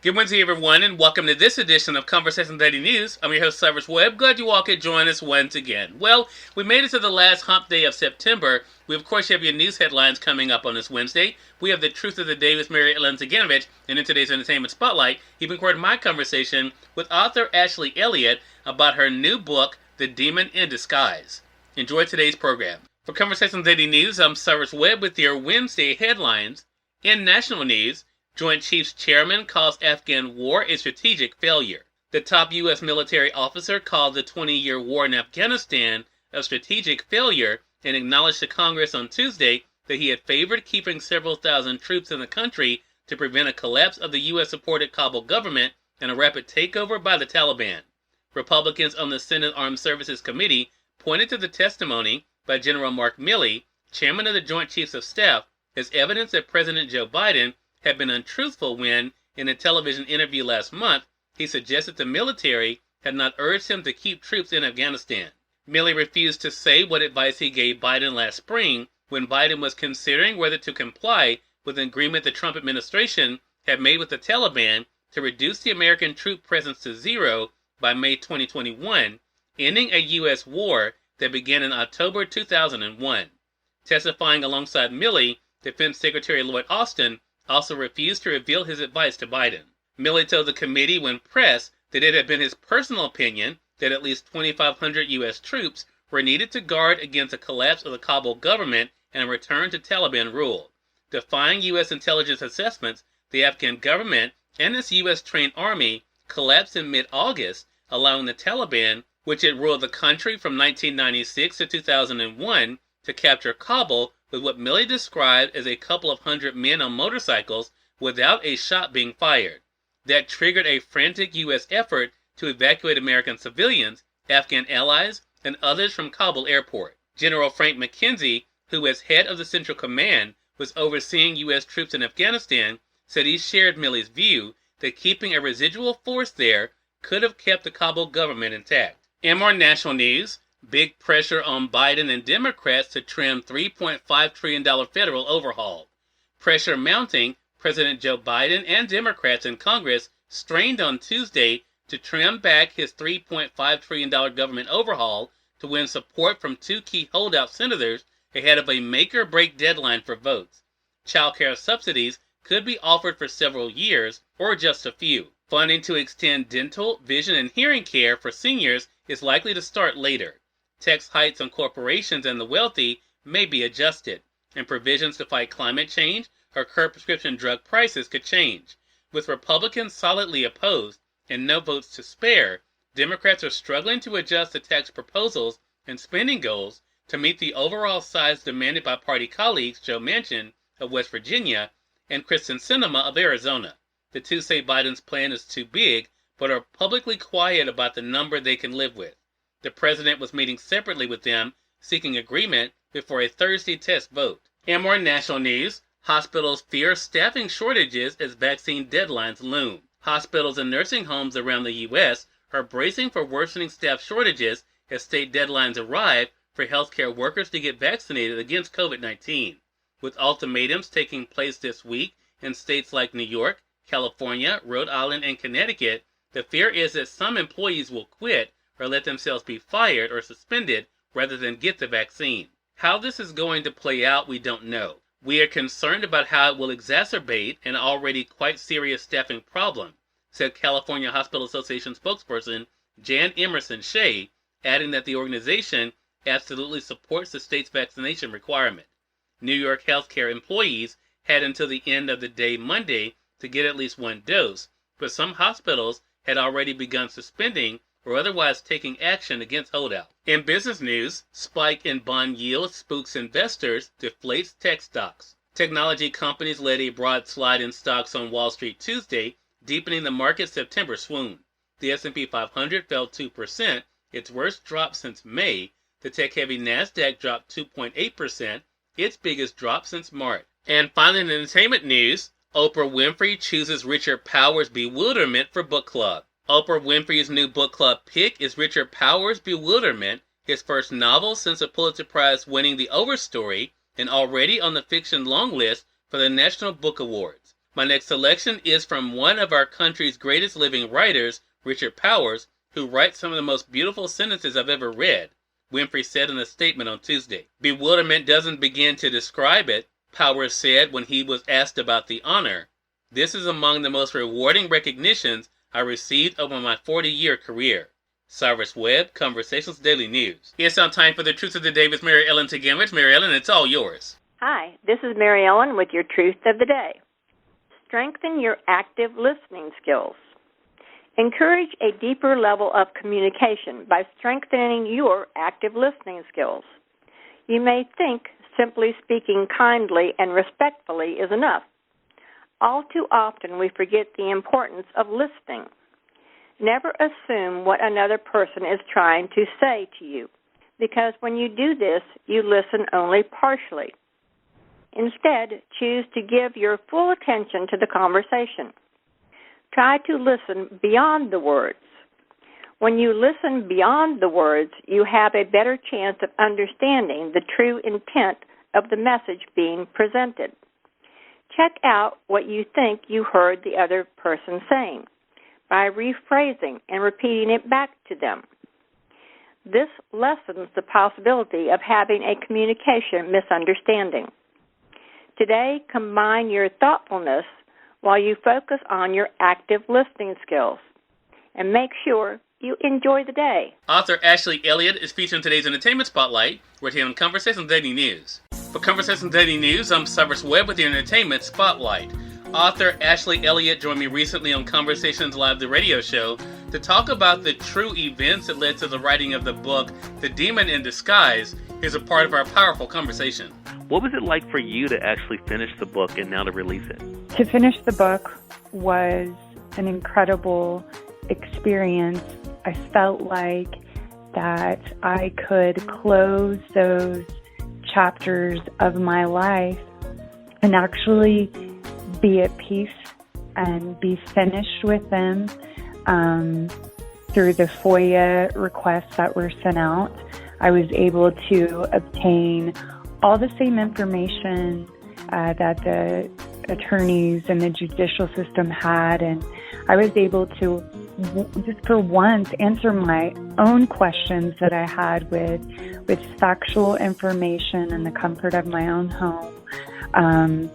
Good Wednesday, everyone, and welcome to this edition of Conversation Daily News. I'm your host, Cyrus Webb. Glad you all could join us once again. Well, we made it to the last hump day of September. We, of course, have your news headlines coming up on this Wednesday. We have the truth of the day with Mary Ellen Ciganovich, and in today's Entertainment Spotlight, you've recorded my conversation with author Ashley Elliott about her new book, The Demon in Disguise. Enjoy today's program. For Conversation Daily News, I'm Cyrus Webb with your Wednesday headlines. In national news, Joint Chiefs Chairman calls Afghan war a strategic failure. The top U.S. military officer called the 20-year war in Afghanistan a strategic failure and acknowledged to Congress on Tuesday that he had favored keeping several thousand troops in the country to prevent a collapse of the U.S.-supported Kabul government and a rapid takeover by the Taliban. Republicans on the Senate Armed Services Committee pointed to the testimony by General Mark Milley, chairman of the Joint Chiefs of Staff, as evidence that President Joe Biden had been untruthful when, in a television interview last month, he suggested the military had not urged him to keep troops in Afghanistan. Milley refused to say what advice he gave Biden last spring when Biden was considering whether to comply with an agreement the Trump administration had made with the Taliban to reduce the American troop presence to zero by May 2021, ending a U.S. war that began in October 2001. Testifying alongside Milley, Defense Secretary Lloyd Austin also refused to reveal his advice to Biden. Milley told the committee when pressed that it had been his personal opinion that at least 2,500 U.S. troops were needed to guard against a collapse of the Kabul government and a return to Taliban rule. Defying U.S. intelligence assessments, the Afghan government and its U.S.-trained army collapsed in mid-August, allowing the Taliban, which had ruled the country from 1996 to 2001, to capture Kabul with what Milley described as a couple of hundred men on motorcycles without a shot being fired. That triggered a frantic U.S. effort to evacuate American civilians, Afghan allies, and others from Kabul airport. General Frank McKenzie, who as head of the Central Command was overseeing U.S. troops in Afghanistan, said he shared Milley's view that keeping a residual force there could have kept the Kabul government intact. In more national news, big pressure on Biden and Democrats to trim $3.5 trillion federal overhaul. Pressure mounting, President Joe Biden and Democrats in Congress strained on Tuesday to trim back his $3.5 trillion government overhaul to win support from two key holdout senators ahead of a make-or-break deadline for votes. Child care subsidies could be offered for several years or just a few. Funding to extend dental, vision, and hearing care for seniors is likely to start later. Tax hikes on corporations and the wealthy may be adjusted, and provisions to fight climate change or curb prescription drug prices could change. With Republicans solidly opposed and no votes to spare, Democrats are struggling to adjust the tax proposals and spending goals to meet the overall size demanded by party colleagues Joe Manchin of West Virginia and Kristen Sinema of Arizona. The two say Biden's plan is too big, but are publicly quiet about the number they can live with. The president was meeting separately with them, seeking agreement before a Thursday test vote. In more national news, hospitals fear staffing shortages as vaccine deadlines loom. Hospitals and nursing homes around the U.S. are bracing for worsening staff shortages as state deadlines arrive for healthcare workers to get vaccinated against COVID-19. With ultimatums taking place this week in states like New York, California, Rhode Island, and Connecticut, the fear is that some employees will quit or let themselves be fired or suspended rather than get the vaccine. How this is going to play out, we don't know. We are concerned about how it will exacerbate an already quite serious staffing problem, said California Hospital Association spokesperson Jan Emerson Shea, adding that the organization absolutely supports the state's vaccination requirement. New York healthcare employees had until the end of the day Monday to get at least one dose, but some hospitals had already begun suspending or otherwise taking action against holdouts. In business news, spike in bond yield spooks investors, deflates tech stocks. Technology companies led a broad slide in stocks on Wall Street Tuesday, deepening the market's September swoon. The S&P 500 fell 2%, its worst drop since May. The tech-heavy NASDAQ dropped 2.8%, its biggest drop since March. And finally, in entertainment news, Oprah Winfrey chooses Richard Powers' Bewilderment for book club. Oprah Winfrey's new book club pick is Richard Powers' Bewilderment, his first novel since a Pulitzer Prize winning The Overstory, and already on the fiction long list for the National Book Awards. My next selection is from one of our country's greatest living writers, Richard Powers, who writes some of the most beautiful sentences I've ever read, Winfrey said in a statement on Tuesday. Bewilderment doesn't begin to describe it, Powers said when he was asked about the honor. This is among the most rewarding recognitions I received over my 40-year career. Cyrus Webb, Conversations Daily News. It's now time for the Truth of the Day with Mary Ellen Ciganovich. Mary Ellen, it's all yours. Hi, this is Mary Ellen with your Truth of the Day. Strengthen your active listening skills. Encourage a deeper level of communication by strengthening your active listening skills. You may think simply speaking kindly and respectfully is enough. All too often we forget the importance of listening. Never assume what another person is trying to say to you, because when you do this, you listen only partially. Instead, choose to give your full attention to the conversation. Try to listen beyond the words. When you listen beyond the words, you have a better chance of understanding the true intent of the message being presented. Check out what you think you heard the other person saying by rephrasing and repeating it back to them. This lessens the possibility of having a communication misunderstanding. Today, combine your thoughtfulness while you focus on your active listening skills. And make sure you enjoy the day. Author Ashley Elliott is featured in today's Entertainment Spotlight. We're here on Conversations Daily News. For Conversations Daily News, I'm Cyrus Webb with the Entertainment Spotlight. Author Ashley Elliott joined me recently on Conversations Live, the radio show, to talk about the true events that led to the writing of the book, The Demon in Disguise. Here's a part of our powerful conversation. What was it like for you to actually finish the book and now to release it? To finish the book was an incredible experience. I felt like that I could close those chapters of my life and actually be at peace and be finished with them through the FOIA requests that were sent out. I was able to obtain all the same information that the attorneys and the judicial system had, and I was able to just for once answer my own questions that I had with factual information in the comfort of my own home.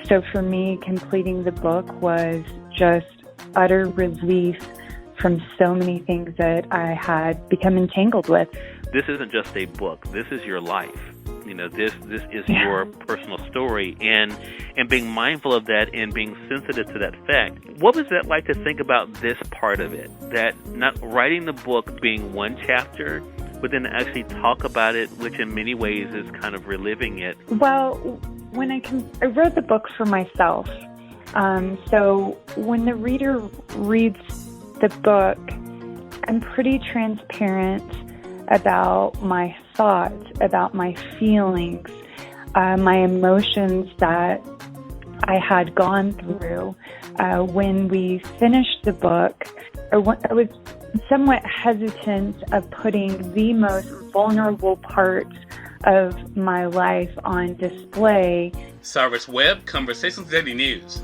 So for me, completing the book was just utter relief from so many things that I had become entangled with. This isn't just a book. This is your life. You know, this is your personal story, and being mindful of that and being sensitive to that fact. What was that like to think about this part of it? That not writing the book being one chapter, but then actually talk about it, which in many ways is kind of reliving it. Well, when I wrote the book for myself. So when the reader reads the book, I'm pretty transparent about my thoughts, about my feelings, my emotions that I had gone through. When we finished the book, I was somewhat hesitant of putting the most vulnerable parts of my life on display. Cyrus Webb, Conversations Daily News.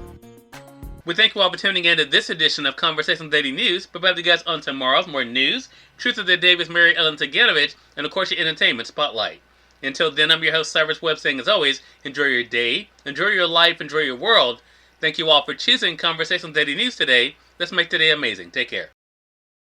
We thank you all for tuning in to this edition of Conversations Daily News. But we'll have you guys on tomorrow's more news, Truth of the Day with Mary Ellen Ciganovich, and of course your Entertainment Spotlight. Until then, I'm your host Cyrus Webb saying as always, enjoy your day, enjoy your life, enjoy your world. Thank you all for choosing Conversations Daily News today. Let's make today amazing. Take care.